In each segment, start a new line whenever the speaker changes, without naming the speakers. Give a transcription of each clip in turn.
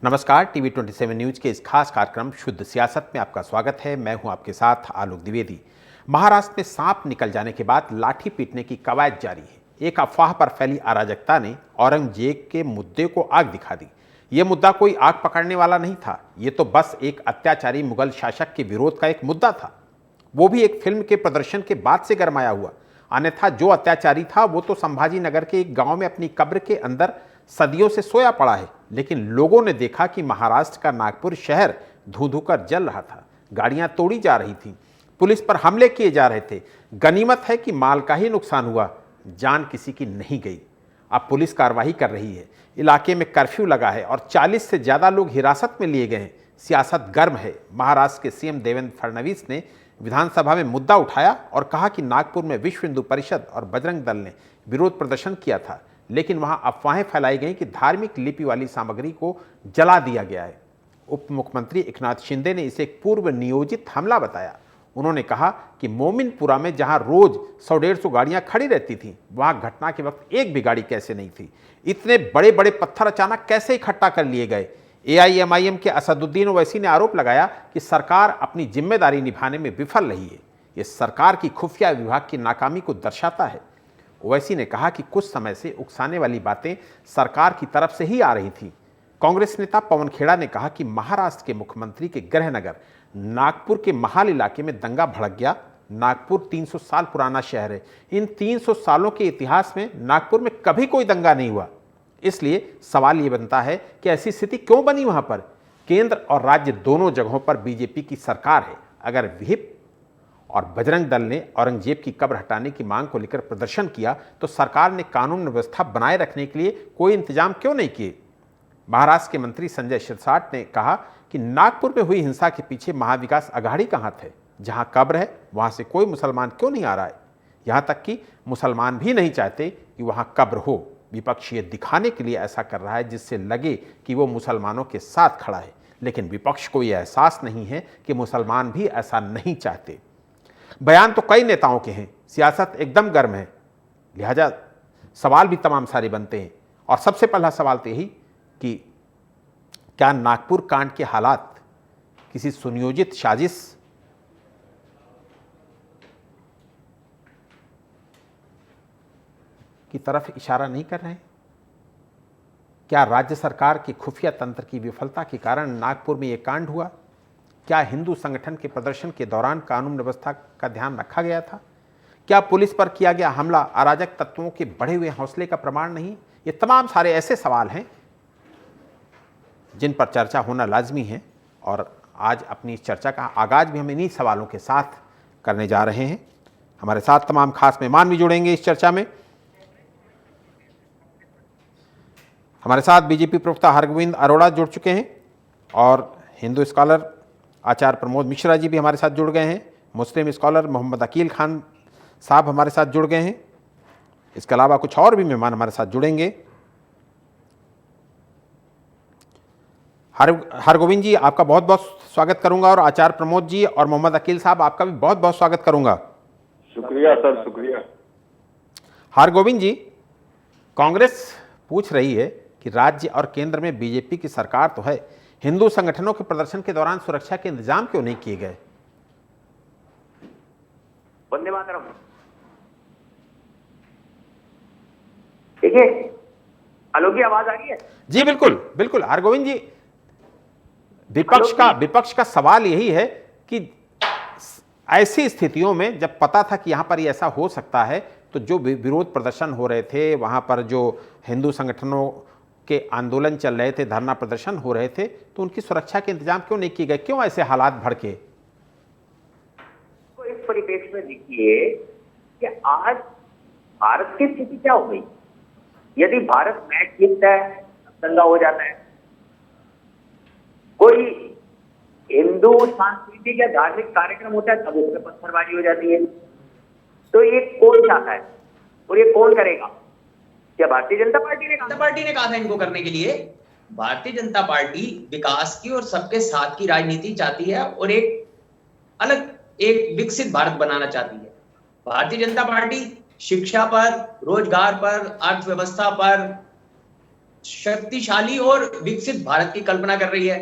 नमस्कार, TV 27 news के इस खास कार्यक्रम शुद्ध सियासत में आपका स्वागत है। मैं हूं आपके साथ आलोक द्विवेदी। महाराष्ट्र में सांप निकल जाने के बाद लाठी पीटने की कवायद जारी है। एक अफवाह पर फैली अराजकता ने औरंगजेब के मुद्दे को आग दिखा दी। यह मुद्दा कोई आग पकड़ने वाला नहीं था, ये तो बस एक अत्याचारी मुगल शासक के विरोध का एक मुद्दा था, वो भी एक फिल्म के प्रदर्शन के बाद से गरमाया हुआ। अन्यथा जो अत्याचारी था वो तो संभाजी नगर के एक गांव में अपनी कब्र के अंदर सदियों से सोया पड़ा है। लेकिन लोगों ने देखा कि महाराष्ट्र का नागपुर शहर धू धू कर जल रहा था, गाड़ियां तोड़ी जा रही थीं, पुलिस पर हमले किए जा रहे थे। गनीमत है कि माल का ही नुकसान हुआ, जान किसी की नहीं गई। अब पुलिस कार्रवाई कर रही है, इलाके में कर्फ्यू लगा है और 40 से ज्यादा लोग हिरासत में लिए गए हैं। सियासत गर्म है। महाराष्ट्र के सीएम देवेंद्र फडणवीस ने विधानसभा में मुद्दा उठाया और कहा कि नागपुर में विश्व हिंदू परिषद और बजरंग दल ने विरोध प्रदर्शन किया था, लेकिन वहां अफवाहें फैलाई गई कि धार्मिक लिपि वाली सामग्री को जला दिया गया है। उप मुख्यमंत्री एकनाथ शिंदे ने इसे एक पूर्व नियोजित हमला बताया। उन्होंने कहा कि मोमिनपुरा में जहां रोज 100-150 गाड़ियां खड़ी रहती थीं, वहां घटना के वक्त एक भी गाड़ी कैसे नहीं थी। इतने बड़े बड़े पत्थर अचानक कैसे इकट्ठा कर लिए गए। एआईएमआईएम के असदुद्दीन ओवैसी ने आरोप लगाया कि सरकार अपनी जिम्मेदारी निभाने में विफल रही है। यह सरकार की खुफिया विभाग की नाकामी को दर्शाता है। ओवैसी ने कहा कि कुछ समय से उकसाने वाली बातें सरकार की तरफ से ही आ रही थी। कांग्रेस नेता पवन खेड़ा ने कहा कि महाराष्ट्र के मुख्यमंत्री के गृहनगर नागपुर के महाल इलाके में दंगा भड़क गया। नागपुर 300 साल पुराना शहर है। इन 300 सालों के इतिहास में नागपुर में कभी कोई दंगा नहीं हुआ। इसलिए सवाल ये बनता है कि ऐसी स्थिति क्यों बनी वहां पर। केंद्र और राज्य दोनों जगहों पर बीजेपी की सरकार है। अगर व्हिप और बजरंग दल ने औरंगजेब की कब्र हटाने की मांग को लेकर प्रदर्शन किया तो सरकार ने कानून व्यवस्था बनाए रखने के लिए कोई इंतजाम क्यों नहीं किए। महाराष्ट्र के मंत्री संजय शिरसाट ने कहा कि नागपुर में हुई हिंसा के पीछे महाविकास अघाड़ी का हाथ है। जहां कब्र है वहां से कोई मुसलमान क्यों नहीं आ रहा है। यहां तक कि मुसलमान भी नहीं चाहते कि वहां कब्र हो। विपक्ष ये दिखाने के लिए ऐसा कर रहा है जिससे लगे कि वो मुसलमानों के साथ खड़ा है, लेकिन विपक्ष को यह एहसास नहीं है कि मुसलमान भी ऐसा नहीं चाहते। बयान तो कई नेताओं के हैं, सियासत एकदम गर्म है, लिहाजा सवाल भी तमाम सारे बनते हैं। और सबसे पहला सवाल तो यही कि क्या नागपुर कांड के हालात किसी सुनियोजित साजिश की तरफ इशारा नहीं कर रहे हैं? क्या राज्य सरकार की खुफिया तंत्र की विफलता के कारण नागपुर में यह कांड हुआ? क्या हिंदू संगठन के प्रदर्शन के दौरान कानून व्यवस्था का ध्यान रखा गया था? क्या पुलिस पर किया गया हमला अराजक तत्वों के बढ़े हुए हौसले का प्रमाण नहीं? ये तमाम सारे ऐसे सवाल हैं जिन पर चर्चा होना लाजमी है और आज अपनी इस चर्चा का आगाज भी हम इन्हीं सवालों के साथ करने जा रहे हैं। हमारे साथ तमाम खास मेहमान भी जुड़ेंगे इस चर्चा में। हमारे साथ बीजेपी प्रवक्ता हरगोविंद अरोड़ा जुड़ चुके हैं और हिंदू स्कॉलर आचार्य प्रमोद मिश्रा जी भी हमारे साथ जुड़ गए हैं। मुस्लिम स्कॉलर मोहम्मद अकील खान साहब हमारे साथ जुड़ गए हैं। इसके अलावा कुछ और भी मेहमान हमारे साथ जुड़ेंगे। हरगोविंद जी, आपका बहुत बहुत स्वागत करूंगा और आचार्य प्रमोद जी और मोहम्मद अकील साहब आपका भी बहुत बहुत स्वागत करूंगा।
शुक्रिया सर, शुक्रिया।
हरगोविंद जी, कांग्रेस पूछ रही है कि राज्य और केंद्र में बीजेपी की सरकार तो है, हिंदू संगठनों के प्रदर्शन के दौरान सुरक्षा के इंतजाम क्यों नहीं किए गए?
वंदे मातरम। देखिए, आलोक की आवाज आ रही है?
जी बिल्कुल बिल्कुल। हरगोविंद जी, विपक्ष का सवाल यही है कि ऐसी स्थितियों में जब पता था कि यहां पर ये ऐसा हो सकता है, तो जो विरोध प्रदर्शन हो रहे थे, वहां पर जो हिंदू संगठनों के आंदोलन चल रहे थे, धरना प्रदर्शन हो रहे थे, तो उनकी सुरक्षा के इंतजाम क्यों नहीं किए गए? क्यों ऐसे हालात भड़के?
तो इस परिप्रेक्ष्य में देखिए कि आज भारत की स्थिति क्या हो गई। यदि भारत मैच जीतता है, दंगा हो जाता है। कोई हिंदू सांस्कृतिक या धार्मिक कार्यक्रम होता है, तब उसमें पत्थरबाजी हो जाती है। तो ये कौन चाहता है और ये कौन करेगा? क्या भारतीय जनता पार्टी ने
कहा था इनको करने के लिए? भारतीय जनता पार्टी विकास की और सबके साथ की राजनीति चाहती है और एक अलग एक विकसित भारत बनाना चाहती है। भारतीय जनता पार्टी शिक्षा पर, रोजगार पर, अर्थव्यवस्था पर, शक्तिशाली और विकसित भारत की कल्पना कर रही है।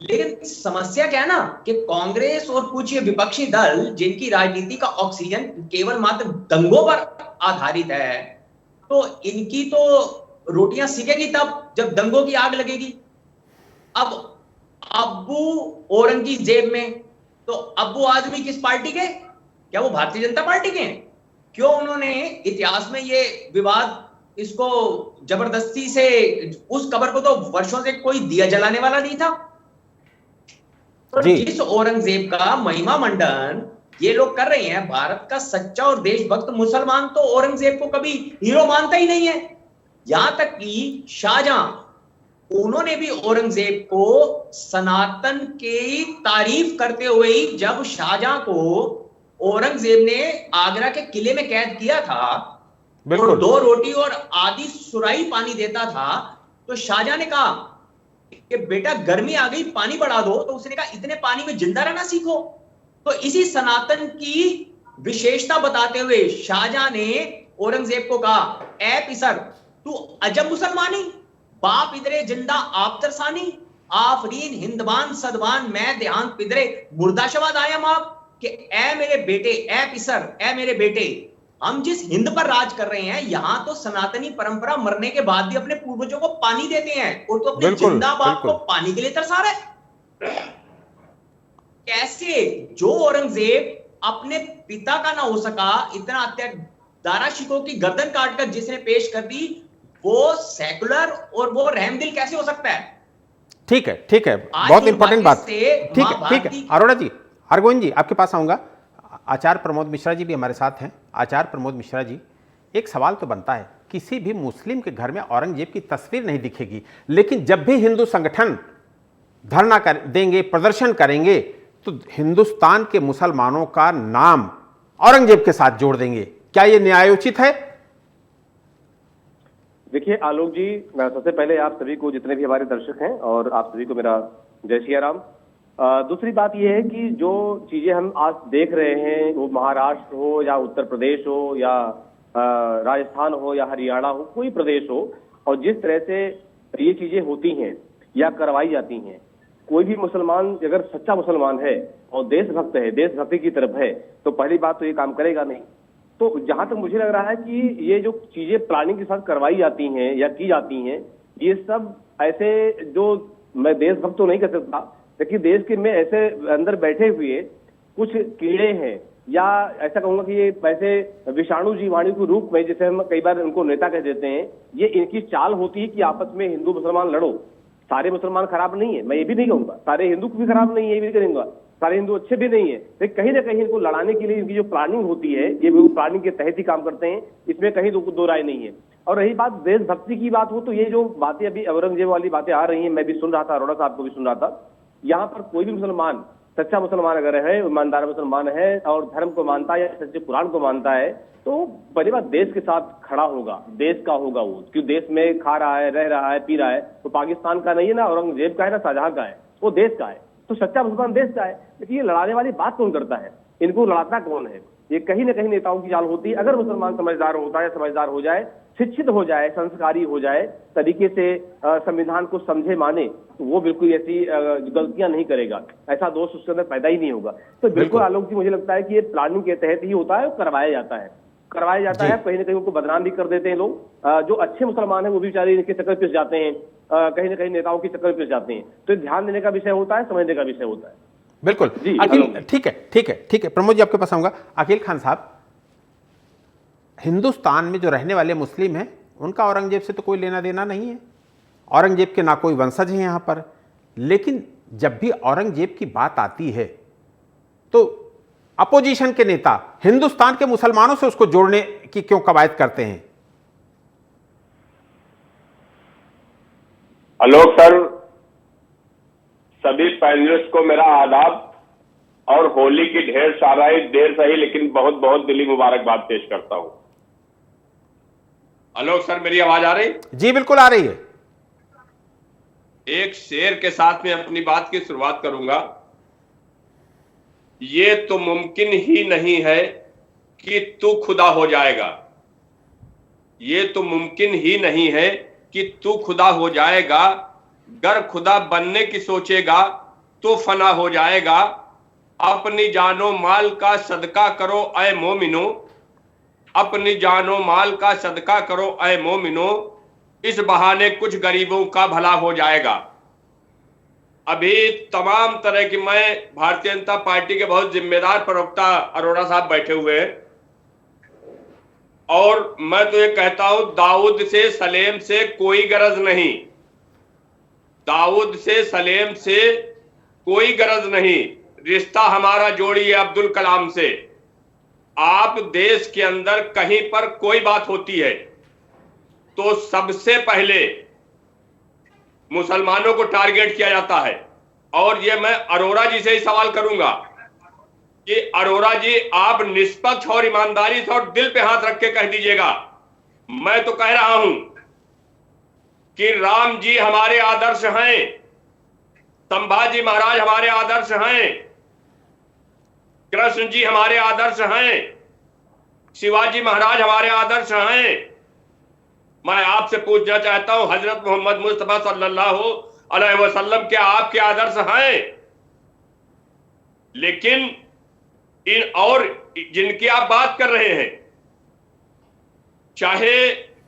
लेकिन समस्या क्या है ना कि कांग्रेस और कुछ ये विपक्षी दल जिनकी राजनीति का ऑक्सीजन केवल मात्र दंगों पर आधारित है, तो इनकी तो रोटियां सिकेगी तब जब दंगों की आग लगेगी। अब अब्बू औरंगजेब में, तो अब्बू आदमी किस पार्टी के? क्या वो भारतीय जनता पार्टी के हैं? क्यों उन्होंने इतिहास में ये विवाद इसको जबरदस्ती से, उस कब्र को तो वर्षों से कोई दिया जलाने वाला नहीं था। तो जिस औरंगजेब का महिमा मंडन ये लोग कर रहे हैं, भारत का सच्चा और देशभक्त मुसलमान तो औरंगजेब को कभी हीरो मानता ही नहीं है। यहां तक कि शाहजहां, उन्होंने भी औरंगजेब को सनातन की तारीफ करते हुए ही, जब शाहजहां को औरंगजेब ने आगरा के किले में कैद किया था और 2 रोटी और आधी सुराही पानी देता था, तो शाहजहां ने कहा कि बेटा गर्मी आ गई, पानी बढ़ा दो। तो उसने कहा इतने पानी में जिंदा रहना सीखो। तो इसी सनातन की विशेषता बताते हुए शाहजहां ने औरंगजेब को कहा, ए पिसर तू अजब मुसलमानी, बाप इधरे जिंदा आप तरसानी, आफरीन हिंदवान सदवान मैं देहांत पिदरे मुर्दाशाबाद आया माप, कि ए मेरे बेटे, ए पिसर, ए मेरे बेटे, हम जिस हिंद पर राज कर रहे हैं, यहां तो सनातनी परंपरा मरने के बाद भी अपने पूर्वजों को पानी देते हैं, और तो अपने जिंदा बाप को पानी के लिए तरसा रहे। कैसे जो औरंगजेब अपने पिता का ना हो सका, इतना दारा शिकोह की गर्दन काटकर जिसने पेश कर दी, वो सेकुलर और वो रहमदिल कैसे हो सकता है?
ठीक है, बहुत इंपॉर्टेंट बात। ठीक है अरोड़ा जी, हरगोविंद जी आपके पास आऊंगा। आचार्य प्रमोद मिश्रा जी भी हमारे साथ हैं। आचार्य प्रमोद मिश्रा जी, एक सवाल तो बनता है, किसी भी मुस्लिम के घर में औरंगजेब की तस्वीर नहीं दिखेगी, लेकिन जब भी हिंदू संगठन धरना कर देंगे, प्रदर्शन करेंगे, तो हिंदुस्तान के मुसलमानों का नाम औरंगजेब के साथ जोड़ देंगे। क्या यह न्यायोचित है?
देखिए आलोक जी, मैं सबसे पहले आप सभी को, जितने भी हमारे दर्शक हैं, और आप सभी को मेरा जय सिया राम। दूसरी बात यह है कि जो चीजें हम आज देख रहे हैं, वो महाराष्ट्र हो या उत्तर प्रदेश हो या राजस्थान हो या हरियाणा हो, कोई प्रदेश हो, और जिस तरह से ये चीजें होती हैं या करवाई जाती हैं, कोई भी मुसलमान अगर सच्चा मुसलमान है और देशभक्त है, देशभक्ति की तरफ है, तो पहली बात तो ये काम करेगा नहीं। तो जहां तक मुझे लग रहा है कि ये जो चीजें प्लानिंग के साथ करवाई जाती हैं या की जाती हैं, ये सब ऐसे, जो मैं देशभक्त तो नहीं कर सकता, लेकिन देश के में ऐसे अंदर बैठे हुए कुछ कीड़े हैं, या ऐसा कहूंगा कि ये ऐसे विषाणु जीवाणु के रूप में, जैसे हम कई बार उनको नेता कह देते हैं, ये इनकी चाल होती है कि आपस में हिंदू मुसलमान लड़ो। सारे मुसलमान खराब नहीं है, मैं ये भी नहीं कहूंगा, सारे हिंदू भी खराब नहीं है, ये भी कहूंगा, सारे हिंदू अच्छे भी नहीं है, लेकिन कहीं ना कहीं इनको लड़ाने के लिए इनकी जो प्लानिंग होती है, ये भी प्लानिंग के तहत ही काम करते हैं, इसमें कहीं दो राय नहीं है। और रही बात देशभक्ति की बात हो, तो ये जो बातें अभी औरंगजेब वाली बातें आ रही हैं, मैं भी सुन रहा था, अरोड़ा साहब को भी सुन रहा था, यहाँ पर कोई भी मुसलमान, सच्चा मुसलमान अगर है, ईमानदार मुसलमान है और धर्म को मानता है या सच्चे कुरान को मानता है, तो पहली बात देश के साथ खड़ा होगा, देश का होगा वो, क्यों देश में खा रहा है, रह रहा है, पी रहा है, तो पाकिस्तान का नहीं है ना, औरंगजेब का है ना, शाहजहां का है, वो देश का है, तो सच्चा मुसलमान देश का है। लेकिन ये लड़ाने वाली बात कौन करता है, इनको लड़ाता कौन है? ये कहीं ना कहीं नेताओं की चाल होती है। अगर मुसलमान समझदार होता है, समझदार हो जाए, शिक्षित हो जाए, संस्कारी हो जाए, तरीके से संविधान को समझे माने, तो वो बिल्कुल ऐसी गलतियां नहीं करेगा, ऐसा दोष उसके अंदर पैदा ही नहीं होगा। तो बिल्कुल आलोक जी, मुझे लगता है कि ये प्लानिंग के तहत ही होता है, करवाया जाता है, कहीं ना कहीं उनको बदनाम भी कर देते हैं लोग। जो अच्छे मुसलमान हैं वो भी बेचारे इनके चक्कर पिस जाते हैं, कहीं ना कहीं नेताओं के चक्कर पिस जाते हैं। तो ध्यान देने का विषय होता है, समझने का विषय होता है।
बिल्कुल अखिल, ठीक है प्रमोद जी आपके पास आऊंगा। अखिल खान साहब, हिंदुस्तान में जो रहने वाले मुस्लिम हैं, उनका औरंगजेब से तो कोई लेना देना नहीं है, औरंगजेब के ना कोई वंशज है यहाँ पर, लेकिन जब भी औरंगजेब की बात आती है तो अपोजिशन के नेता हिंदुस्तान के मुसलमानों से उसको जोड़ने की क्यों कवायद करते हैं?
आलोक सर, सभी पैनलिस्ट को मेरा आदाब और होली की ढेर सारा देर सही लेकिन बहुत बहुत दिली मुबारकबाद पेश करता हूं। आलोक सर, मेरी आवाज आ रही?
जी बिल्कुल आ रही है।
एक शेर के साथ में अपनी बात की शुरुआत करूंगा। ये तो मुमकिन ही नहीं है कि तू खुदा हो जाएगा, ये तो मुमकिन ही नहीं है कि तू खुदा हो जाएगा, गर खुदा बनने की सोचेगा तो फना हो जाएगा। अपनी जानो माल का सदका करो ऐ मोमिनो, अपनी जानो माल का सदका करो ऐ मोमिनो, इस बहाने कुछ गरीबों का भला हो जाएगा। अभी तमाम तरह की, मैं भारतीय जनता पार्टी के बहुत जिम्मेदार प्रवक्ता अरोड़ा साहब बैठे हुए हैं, और मैं तो ये कहता हूं, दाऊद से सलेम से कोई गरज नहीं, दाऊद से सलेम से कोई गरज नहीं, रिश्ता हमारा जोड़िए अब्दुल कलाम से। आप देश के अंदर कहीं पर कोई बात होती है तो सबसे पहले मुसलमानों को टारगेट किया जाता है। और ये मैं अरोड़ा जी से ही सवाल करूंगा कि अरोड़ा जी, आप निष्पक्ष और ईमानदारी से और दिल पे हाथ रख के कह दीजिएगा, मैं तो कह रहा हूं कि राम जी हमारे आदर्श हैं, संभाजी महाराज हमारे आदर्श हैं, कृष्ण जी हमारे आदर्श हैं, शिवाजी महाराज हमारे आदर्श हैं। मैं आपसे पूछना चाहता हूं, हजरत मोहम्मद मुस्तफा सल्लल्लाहु अलैहि वसल्लम क्या आपके आदर्श हैं? लेकिन इन और जिनकी आप बात कर रहे हैं, चाहे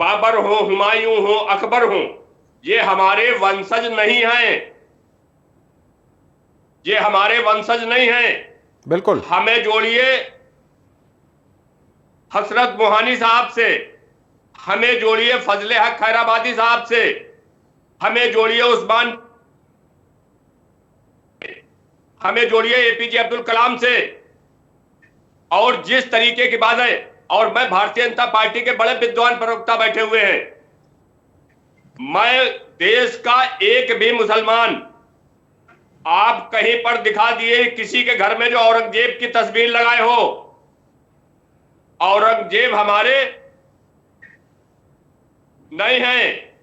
बाबर हो, हुमायूं हो, अकबर हो, ये हमारे वंशज नहीं हैं, ये हमारे वंशज नहीं हैं।
बिल्कुल।
हमें जोड़िए हसरत मोहानी साहब से, हमें जोड़िए फजले हक खैराबादी साहब से, हमें जोड़िए उस्मान, हमें जोड़िए एपीजे अब्दुल कलाम से। और जिस तरीके की बात है, और मैं भारतीय जनता पार्टी के बड़े विद्वान प्रवक्ता बैठे हुए हैं, मैं देश का एक भी मुसलमान आप कहीं पर दिखा दिए किसी के घर में जो औरंगजेब की तस्वीर लगाए हो। औरंगजेब हमारे नहीं है,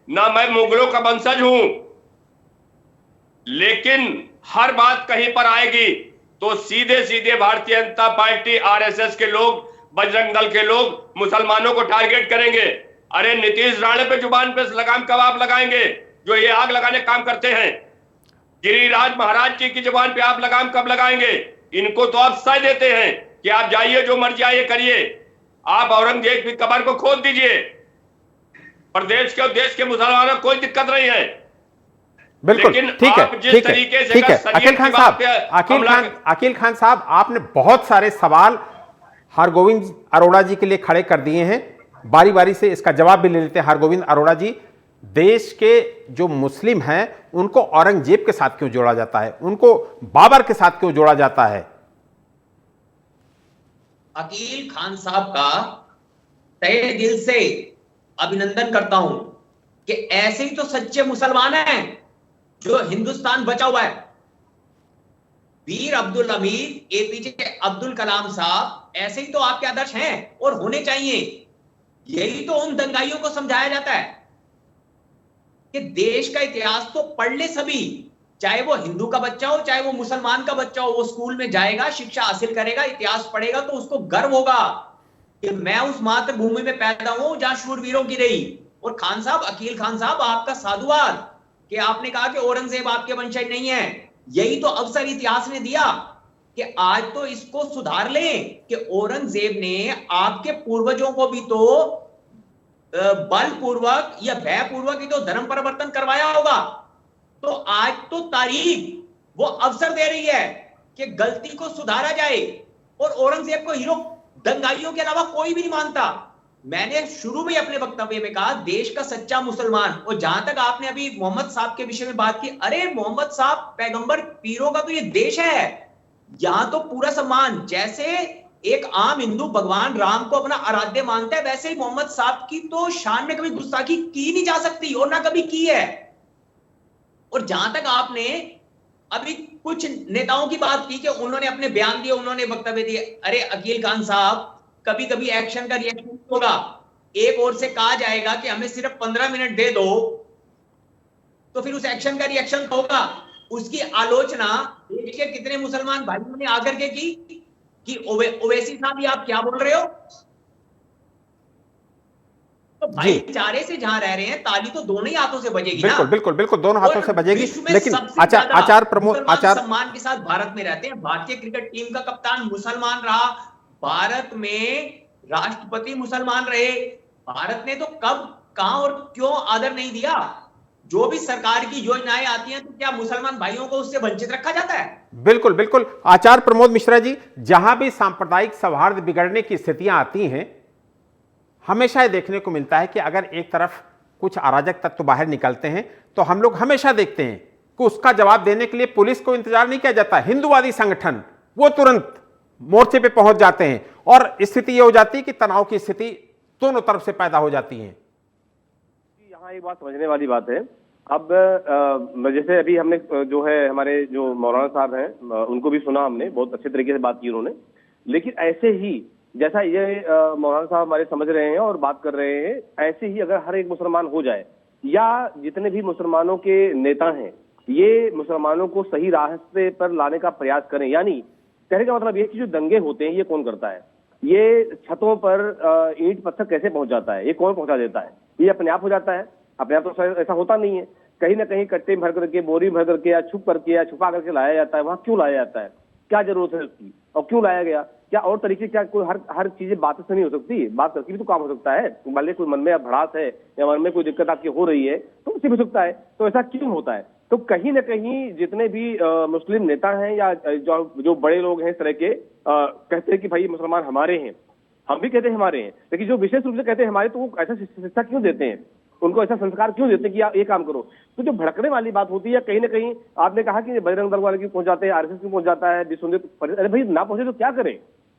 ना मैं मुगलों का वंशज हूं, लेकिन हर बात कहीं पर आएगी तो सीधे सीधे भारतीय जनता पार्टी, आरएसएस के लोग, बजरंग दल के लोग मुसलमानों को टारगेट करेंगे। अरे नीतीश राणे पे जुबान पे लगाम कबाब लगाएंगे जो ये आग लगाने काम करते हैं। गिरिराज महाराज जी की जुबान पे आप लगाम कब लगाएंगे? इनको तो आप सह देते हैं कि आप जाइए, जो मर्जी आइए करिए, आप औरंगजेब की कब्र को खोद दीजिए, प्रदेश के और देश के मुसलमानों को कोई दिक्कत नहीं है।
बिल्कुल,
लेकिन
ठीक है,
आप जिस
ठीक है,
तरीके से
ठीक है।
शरीयत
अकील
की
खान
बात
साहब,
पे
अकील खान साहब, आपने बहुत सारे सवाल हरगोविंद अरोड़ा जी के लिए खड़े कर दिए हैं। बारी बारी से इसका जवाब भी ले लेते हैं। हरगोविंद अरोड़ा जी, देश के जो मुस्लिम हैं उनको औरंगजेब के साथ क्यों जोड़ा जाता है, उनको बाबर के साथ क्यों जोड़ा जाता है?
अकील खान साहब का तहे दिल से अभिनंदन करता हूं कि ऐसे ही तो सच्चे मुसलमान हैं जो हिंदुस्तान बचा हुआ है। वीर अब्दुल हमीद, एपीजे अब्दुल कलाम साहब ऐसे ही तो आपके आदर्श हैं और होने चाहिए। यही तो उन दंगाइयों को समझाया जाता है कि देश का इतिहास तो पढ़ ले सभी, चाहे वो हिंदू का बच्चा हो चाहे वो मुसलमान का बच्चा हो। वो स्कूल में जाएगा, शिक्षा हासिल करेगा, इतिहास पढ़ेगा तो उसको गर्व होगा कि मैं उस मातृभूमि में पैदा हूं जहां शूरवीरों की रही। और खान साहब, अकील खान साहब, आपका साधुवाद कि आपने कहा कि औरंगजेब आपके वंशज नहीं है। यही तो अवसर इतिहास ने दिया कि आज तो इसको सुधार लें कि औरंगजेब ने आपके पूर्वजों को भी तो बलपूर्वक या भयपूर्वक ही तो धर्म परिवर्तन करवाया होगा। तो आज तो तारीख वो अवसर दे रही है कि गलती को सुधारा जाए। और औरंगजेब को हीरो दंगाइयों के अलावा कोई भी नहीं मानता। मैंने शुरू में अपने वक्तव्य में कहा देश का सच्चा मुसलमान। और जहां तक आपने अभी मोहम्मद साहब के विषय में बात की, अरे मोहम्मद साहब पैगंबर पीरों का तो ये देश है, यहां तो पूरा सम्मान। जैसे एक आम हिंदू भगवान राम को अपना आराध्य मानता है, वैसे ही मोहम्मद साहब की तो शान में कभी गुस्ताखी की नहीं जा सकती और ना कभी की है। और जहां तक आपने अभी कुछ नेताओं की बात की कि उन्होंने अपने बयान दिए, उन्होंने वक्तव्य दिए, अरे अकील खान साहब, कभी कभी एक्शन का रिएक्शन होगा। एक ओर से कहा जाएगा कि हमें सिर्फ 15 मिनट दे दो, तो फिर उस एक्शन का रिएक्शन होगा। उसकी आलोचना देश के कितने मुसलमान भाइयों ने आकर के की कि ओवैसी साहब ये आप क्या बोल रहे हो। तो भाईचारे से जहां रह रहे हैं, ताली तो दोनों ही हाथों से बजेगी ना।
बिल्कुल बिल्कुल बिल्कुल, दोनों हाथों से बजेगी। लेकिन
आचार्य
आचार्य प्रमोद, आचार्य
सम्मान के साथ भारत में रहते हैं। भारतीय क्रिकेट टीम का कप्तान मुसलमान रहा, भारत में राष्ट्रपति मुसलमान रहे। भारत ने तो कब, कहां और क्यों आदर नहीं दिया? जो भी सरकार की योजनाएं आती हैं, तो क्या मुसलमान भाइयों को उससे वंचित रखा जाता है?
बिल्कुल बिल्कुल। आचार्य प्रमोद मिश्रा जी, जहां भी सांप्रदायिक सौहार्द बिगड़ने की स्थितियां आती हैं, हमेशा ये देखने को मिलता है कि अगर एक तरफ कुछ अराजक तत्व बाहर निकलते हैं तो हम लोग हमेशा देखते हैं कि उसका जवाब देने के लिए पुलिस को इंतजार नहीं किया जाता। हिंदूवादी संगठन वो तुरंत मोर्चे पे पहुंच जाते हैं और स्थिति ये हो जाती है कि तनाव की स्थिति दोनों तरफ से पैदा हो जाती है।
यहाँ एक बात समझने वाली बात है। अब जैसे अभी हमने जो है हमारे जो मौलाना साहब हैं, उनको भी सुना हमने, बहुत अच्छे तरीके से बात की उन्होंने। लेकिन ऐसे ही जैसा ये मौलाना साहब हमारे समझ रहे हैं और बात कर रहे हैं, ऐसे ही अगर हर एक मुसलमान हो जाए, या जितने भी मुसलमानों के नेता हैं ये मुसलमानों को सही रास्ते पर लाने का प्रयास करें, यानी कहने का मतलब ये कि जो दंगे होते हैं ये कौन करता है, ये छतों पर ईंट पत्थर कैसे पहुंच जाता है, ये कौन पहुंचा देता है? ये अपने आप हो जाता है? अपने आप तो ऐसा होता नहीं है। कहीं ना कहीं कट्टे भर करके, बोरी भर करके, या छुप करके या छुपा करके लाया जाता है। वहां क्यों लाया जाता है? क्या जरूरत है उसकी, और क्यों लाया गया? क्या और तरीके, क्या कोई हर चीजें बात से नहीं हो सकती? बात करके भी तो काम हो सकता है। मान लीजिए कोई मन में भड़ास है या मन में कोई दिक्कत आपकी हो रही है तो उससे भी सकता है। तो ऐसा क्यों होता है? तो कहीं ना कहीं जितने भी मुस्लिम नेता हैं या जो बड़े लोग हैं इस तरह के, कहते हैं कि भाई मुसलमान हमारे हैं, हम भी कहते हैं हमारे हैं, लेकिन जो विशेष रूप से कहते हैं हमारे, तो वो ऐसा शिक्षा क्यों देते हैं? उनको ऐसा संस्कार क्यों देते हैं कि आप ये काम करो? तो जो भड़कने वाली बात होती है, कहीं ना कहीं आपने कहा कि बजरंग दल वाले क्यों पहुंच जाते हैं, आरएसएस क्यों पहुंच जाता है, अरे भाई ना पहुंचे तो क्या करें?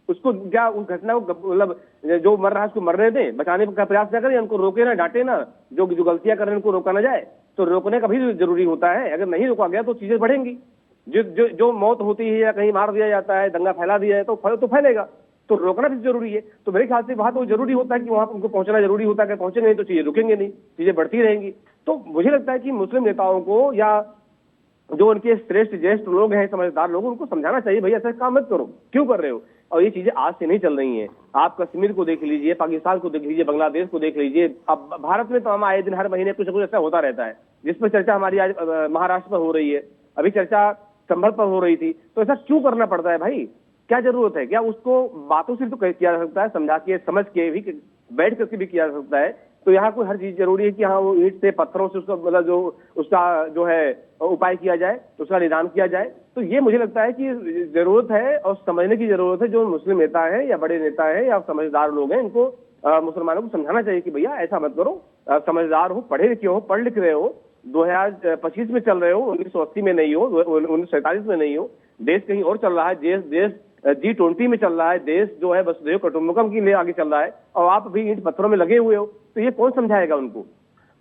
उसको क्या, उस घटना को मतलब जो मर रहा है उसको मरने दें, बचाने का प्रयास ना करें, उनको रोके ना, डांटे ना, जो गलतियां कर रहे हैं उनको रोका ना जाए। तो रोकने का भी जरूरी होता है। अगर नहीं रोका गया तो चीजें बढ़ेंगी। जो मौत होती है या कहीं मार दिया जाता है, दंगा फैला दिया है तो फैलेगा। तो रोकना भी जरूरी है। तो मेरे ख्याल से वहां तो जरूरी होता है कि वहां उनको पहुंचना जरूरी होता है। अगर पहुंचेंगे नहीं तो चीजें रुकेंगे नहीं, चीजें बढ़ती रहेंगी। तो मुझे लगता है कि मुस्लिम नेताओं को या जो उनके श्रेष्ठ ज्येष्ठ लोग हैं, समझदार लोग, उनको समझाना चाहिए भाई ऐसा काम मत करो, क्यों कर रहे हो? और ये चीजें आज से नहीं चल रही हैं। आप कश्मीर को देख लीजिए, पाकिस्तान को देख लीजिए, बांग्लादेश को देख लीजिए। अब भारत में तो हम आए दिन हर महीने कुछ न कुछ ऐसा होता रहता है, जिस पर चर्चा हमारी आज महाराष्ट्र पर हो रही है, अभी चर्चा संभल पर हो रही थी। तो ऐसा क्यों करना पड़ता है भाई? क्या जरूरत है? क्या उसको बातों से तो किया जा सकता है, समझा के समझ के भी, बैठ करके भी किया जा सकता है। तो यहाँ कोई हर चीज जरूरी है कि हाँ वो ईंट से पत्थरों से उसका मतलब जो उसका जो है उपाय किया जाए, उसका निदान किया जाए। तो ये मुझे लगता है कि जरूरत है और समझने की जरूरत है। जो मुस्लिम नेता है या बड़े नेता है या समझदार लोग हैं, इनको मुसलमानों को समझाना चाहिए कि भैया ऐसा मत करो, समझदार हो, पढ़े लिखे हो, पढ़ लिख रहे हो, 2025 में चल रहे हो, 1980 में नहीं हो, 1947 में नहीं हो। देश कहीं और चल रहा है, देश G20 में चल रहा है, देश जो है वसुधैव कुटुंबकम के लिए आगे चल रहा है, और आप भी ईंट पत्थरों में लगे हुए हो। तो ये कौन समझाएगा उनको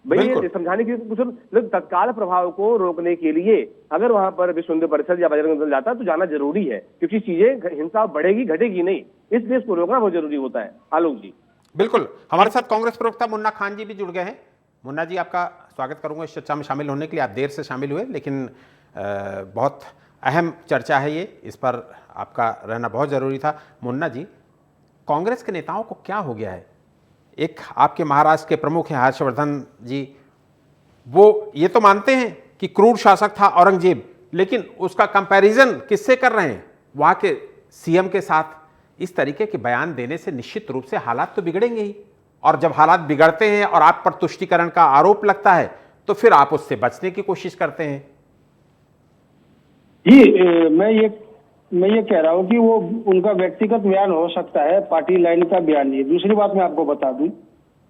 भाई? ये समझाने के लिए कुछ तत्काल प्रभाव को रोकने के लिए अगर वहां पर विश्व हिंदू परिषद या बजरंग दल जाता है तो जाना जरूरी है, क्योंकि चीजें हिंसा बढ़ेगी घटेगी नहीं, इसलिए इसको रोकना बहुत जरूरी होता है। आलोक जी।
बिल्कुल, हमारे साथ कांग्रेस प्रवक्ता मुन्ना खान जी भी जुड़ गए हैं। मुन्ना जी, आपका स्वागत करूंगा इस चर्चा में शामिल होने के लिए। आप देर से शामिल हुए, लेकिन बहुत अहम चर्चा है ये, इस पर आपका रहना बहुत ज़रूरी था। मुन्ना जी, कांग्रेस के नेताओं को क्या हो गया है? एक आपके महाराष्ट्र के प्रमुख हैं हर्षवर्धन जी, वो ये तो मानते हैं कि क्रूर शासक था औरंगजेब, लेकिन उसका कंपैरिजन किससे कर रहे हैं? वहाँ के सीएम के साथ। इस तरीके के बयान देने से निश्चित रूप से हालात तो बिगड़ेंगे ही, और जब हालात बिगड़ते हैं और आप पर तुष्टीकरण का आरोप लगता है तो फिर आप उससे बचने की कोशिश करते हैं।
जी, मैं ये कह रहा हूँ कि वो उनका व्यक्तिगत बयान हो सकता है, पार्टी लाइन का बयान नहीं है। दूसरी बात मैं आपको बता दूं,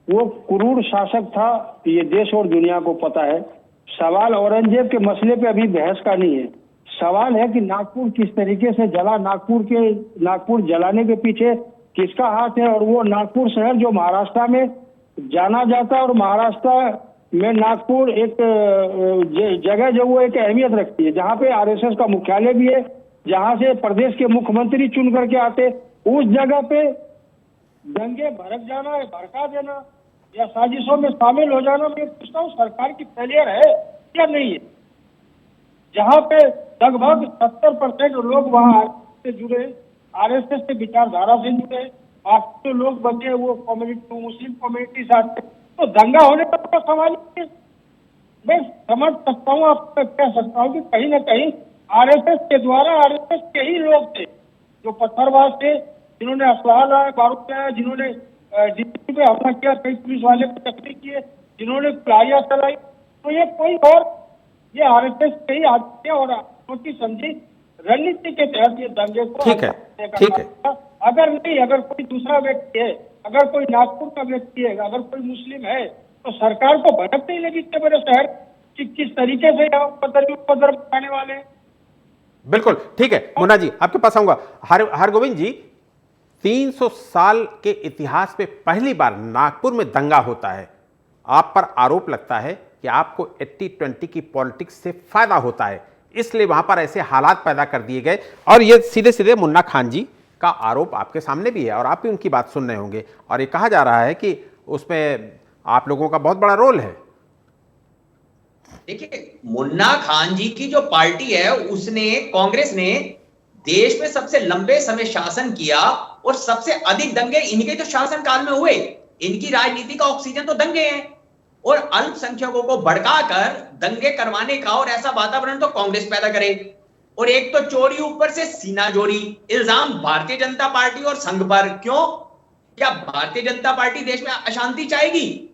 वो क्रूर शासक था, ये देश और दुनिया को पता है। सवाल औरंगजेब के मसले पे अभी बहस का नहीं है। सवाल है कि नागपुर किस तरीके से जला, नागपुर जलाने के पीछे किसका हाथ है। और वो नागपुर शहर जो महाराष्ट्र में जाना जाता है, और महाराष्ट्र में नागपुर एक जगह जो वो एक अहमियत रखती है, जहाँ पे आरएसएस का मुख्यालय भी है, जहाँ से प्रदेश के मुख्यमंत्री चुन करके आते। उस जगह पे दंगे भड़क जाना, भड़का देना या साजिशों में शामिल हो जाना, मैं पूछता हूँ सरकार की फेलियर है या नहीं है? जहाँ पे लगभग 70% लोग वहाँ से जुड़े, आरएसएस के विचारधारा से जुड़े, बाकी जो लोग बचे वो कम्युनिटी, मुस्लिम कम्युनिटी से आते, तो दंगा होने का तो सवाल ही नहीं। मैं समझ सकता हूँ, आपको कह सकता हूँ कि कहीं ना कहीं आरएसएस के द्वारा, आरएसएस के ही लोग थे जो पत्थरबाज थे, जिन्होंने असलाह लाया, बारूद लाया, जिन्होंने डीसी पे हमला किया, कई पुलिस वाले को जख्मी किए, जिन्होंने लाइया चलाई। तो ये कोई और, ये आरएसएस के ही आदमी है और सोची समझी रणनीति के तहत ये दंगे को
ठीक है, ठीक है।
अगर नहीं, अगर कोई दूसरा व्यक्ति है, अगर कोई नागपुर का व्यक्ति है, अगर कोई मुस्लिम है, तो सरकार को भनक नहीं लगी इतने बड़े शहर कि किस तरीके से यहाँ उपद्रव मचाने वाले हैं।
बिल्कुल ठीक है। मुन्ना जी आपके पास आऊंगा। हरगोविंद जी, 300 साल के इतिहास में पहली बार नागपुर में दंगा होता है। आप पर आरोप लगता है कि आपको 80-20 की पॉलिटिक्स से फायदा होता है, इसलिए वहां पर ऐसे हालात पैदा कर दिए गए। और ये सीधे सीधे मुन्ना खान जी का आरोप आपके सामने भी है और आप भी उनकी बात सुन रहे होंगे, और ये कहा जा रहा है कि उसमें आप लोगों का बहुत बड़ा रोल है।
देखिए, मुन्ना खान जी की जो पार्टी है, उसने, कांग्रेस ने देश में सबसे लंबे समय शासन किया और सबसे अधिक दंगे इनके जो शासनकाल में हुए। इनकी राजनीति का ऑक्सीजन तो दंगे हैं, और अल्पसंख्यकों को भड़काकर दंगे करवाने का और ऐसा वातावरण तो कांग्रेस पैदा करे। और एक तो चोरी, ऊपर से सीना जोरी, इल्जाम भारतीय जनता पार्टी और संघ पर। क्यों? क्या भारतीय जनता पार्टी देश में अशांति चाहेगी?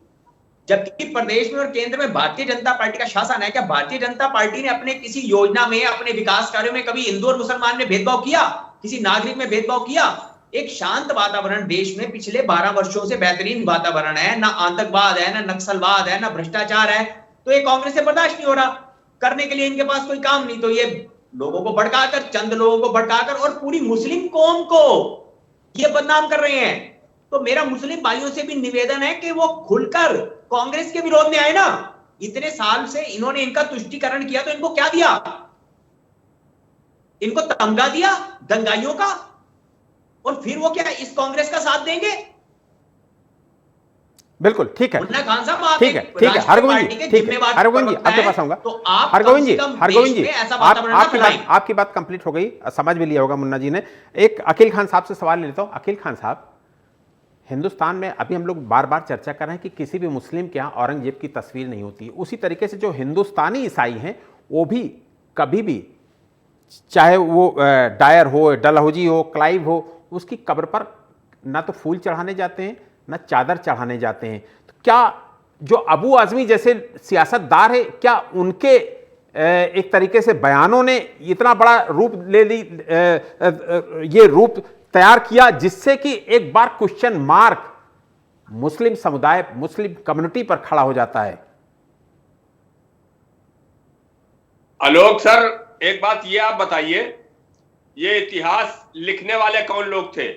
जबकि प्रदेश में और केंद्र में भारतीय जनता पार्टी का शासन है। क्या भारतीय जनता पार्टी ने अपने किसी योजना में, अपने विकास कार्यों में कभी हिंदू और मुसलमान में भेदभाव किया? किसी नागरिक में भेदभाव किया? एक शांत वातावरण देश में पिछले 12 वर्षों से बेहतरीन वातावरण है। ना आतंकवाद है, ना नक्सलवाद है, ना भ्रष्टाचार है। तो ये कांग्रेस से बर्दाश्त नहीं हो रहा, करने के लिए इनके पास कोई काम नहीं। तो ये लोगों को भड़काकर, चंद लोगों को भड़काकर और पूरी मुस्लिम कौम को ये बदनाम कर रहे हैं। तो मेरा मुस्लिम भाइयों से भी निवेदन है कि वो खुलकर कांग्रेस के विरोध में आए ना। इतने साल से इन्होंने इनका तुष्टीकरण किया, तो इनको क्या दिया? इनको तमगा दिया दंगाइयों का, और फिर वो क्या इस कांग्रेस का साथ देंगे?
बिल्कुल ठीक है।
मुन्ना खान साहब, आप
ठीक है, ठीक है। हरगोविंद जी, ठीक है। हरगोविंद जी आपके पास आऊंगा।
तो आप
हरगोविंद जी,
आप
आपकी बात कंप्लीट हो गई, समझ भी लिया होगा मुन्ना जी ने। एक अकील खान साहब से सवाल लेता हूं। अकील खान साहब, हिंदुस्तान में अभी हम लोग बार बार चर्चा कर रहे हैं कि किसी भी मुस्लिम के यहाँ औरंगजेब की तस्वीर नहीं होती। उसी तरीके से जो हिंदुस्तानी ईसाई हैं वो भी कभी भी, चाहे वो डायर हो, डलहौजी हो, क्लाइव हो, उसकी कब्र पर ना तो फूल चढ़ाने जाते हैं, ना चादर चढ़ाने जाते हैं। तो क्या जो अबू आजमी जैसे सियासतदार है, क्या उनके एक तरीके से बयानों ने इतना बड़ा रूप ले ली, ये रूप तैयार किया जिससे कि एक बार क्वेश्चन मार्क मुस्लिम समुदाय, मुस्लिम कम्युनिटी पर खड़ा हो जाता है?
आलोक सर, एक बात ये आप बताइए, ये इतिहास लिखने वाले कौन लोग थे?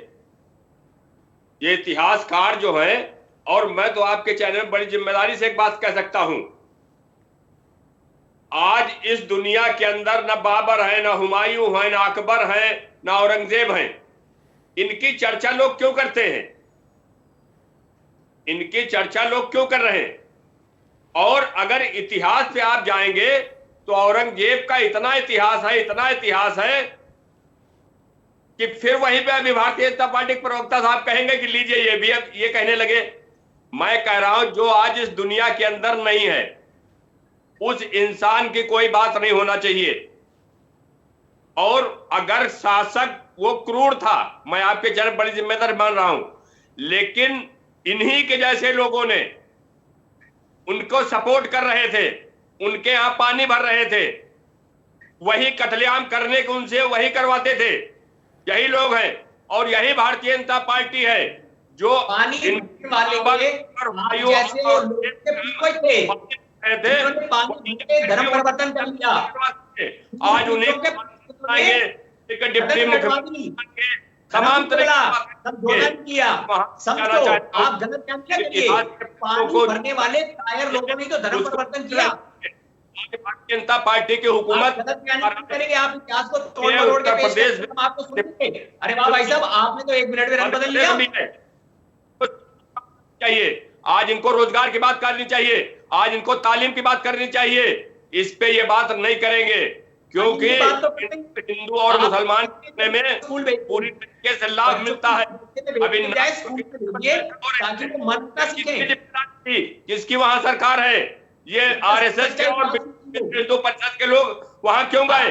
ये इतिहासकार जो हैं, और मैं तो आपके चैनल में बड़ी जिम्मेदारी से एक बात कह सकता हूं, आज इस दुनिया के अंदर न बाबर है, न हुमायूं है, न अकबर है, न औरंगजेब हैं। इनकी चर्चा लोग क्यों करते हैं? इनकी चर्चा लोग क्यों कर रहे हैं? और अगर इतिहास पे आप जाएंगे तो औरंगजेब का इतना इतिहास है, इतना इतिहास है कि फिर वहीं पे अभी भारतीय जनता पार्टी के प्रवक्ता साहब कहेंगे कि लीजिए ये भी अब ये कहने लगे। मैं कह रहा हूं, जो आज इस दुनिया के अंदर नहीं है उस इंसान की कोई बात नहीं होना चाहिए। और अगर शासक वो क्रूर था, मैं आपके चरण बड़ी जिम्मेदारी मान रहा हूं, लेकिन इन्हीं के जैसे लोगों ने उनको सपोर्ट कर रहे थे, उनके यहां पानी भर रहे थे, वही कत्लेआम करने को उनसे वही करवाते थे। यही लोग हैं और यही भारतीय जनता पार्टी है जो
पानी वाले धर्म परिवर्तन कर लिया।
आज उन्हें डिप्टी मुख्यमंत्री तमाम
किया। समझो, आप गलत करिए। पानी भरने वाले कायर लोगों ने तो धर्म परिवर्तन किया।
भारतीय जनता पार्टी की हुकूमत
करेंगे, आप इतिहास को तोड़ के पेश करेंगे, आपको सुनेंगे। अरे वाह भाई साहब, आपने तो 1 मिनट में रंग बदल लिया।
चाहिए आज इनको रोजगार की बात करनी चाहिए, आज इनको तालीम की बात करनी चाहिए। इस पे ये बात नहीं करेंगे क्योंकि
बात तो
हिंदू और मुसलमान में
स्कूल भेज
पूरी तरीके से लाभ मिलता है। अभी
स्कूल भेजिए ताकि वो मरना सीखें।
किसकी वहां सरकार है? ये आरएसएस के और हिंदू परिषद के लोग वहां क्यों गए?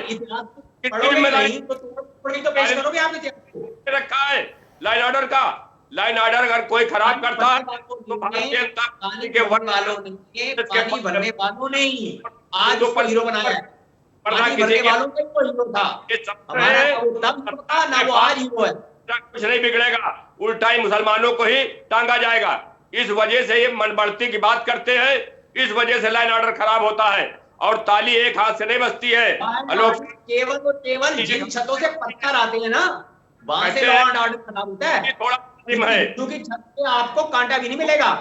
तो पेश करोगे आप
रखा है लाइन ऑर्डर का। लाइन ऑर्डर अगर कोई खराब करता है तो भारतीय जनता पार्टी के
वालों ने पानी भरने वालों ने ही आज उसको हीरो बनाया है। पानी भरने वालों ने वो हीरो था, हमारा तब था ना, वो आज हीरो है।
कुछ नहीं बिगड़ेगा, उल्टा ही मुसलमानों को ही टांगा जाएगा। इस वजह से ये मनबढ़ती की बात करते हैं, इस वजह से लाइन ऑर्डर खराब होता है। और ताली एक हाथ से नहीं बजती है।
केवल जिन छतों से पत्थर आते हैं ना, वहां से लॉ एंड ऑर्डर खराब होता है।
थोड़ा
क्योंकि छत पे आपको कांटा भी नहीं मिलेगा।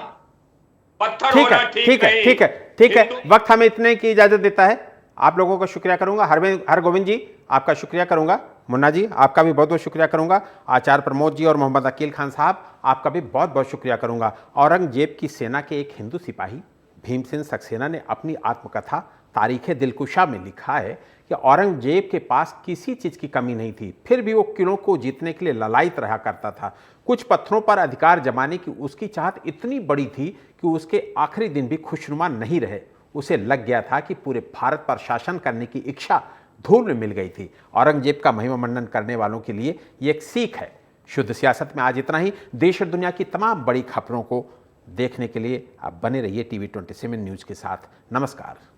पत्थर
ठीक
होना
है, ठीक है, ठीक है, ठीक है। वक्त हमें इतने की इजाजत देता है। आप लोगों का शुक्रिया करूंगा। हरगोविंद जी आपका शुक्रिया करूंगा। मुन्ना जी आपका भी बहुत बहुत शुक्रिया करूंगा। आचार्य प्रमोद जी और मोहम्मद अकील खान साहब आपका भी बहुत बहुत शुक्रिया करूंगा। औरंगजेब की सेना के एक हिंदू सिपाही भीमसेन सक्सेना ने अपनी आत्मकथा तारीख़ दिलकुशा में लिखा है कि औरंगजेब के पास किसी चीज़ की कमी नहीं थी, फिर भी वो किलों को जीतने के लिए ललायत रहा करता था। कुछ पत्थरों पर अधिकार जमाने की उसकी चाहत इतनी बड़ी थी कि उसके आखिरी दिन भी खुशनुमा नहीं रहे। उसे लग गया था कि पूरे भारत पर शासन करने की इच्छा धूल में मिल गई थी। औरंगजेब का महिमा मंडन करने वालों के लिए ये एक सीख है। शुद्ध सियासत में आज इतना ही। देश और दुनिया की तमाम बड़ी खबरों को देखने के लिए आप बने रहिए TV 27 न्यूज़ के साथ। नमस्कार।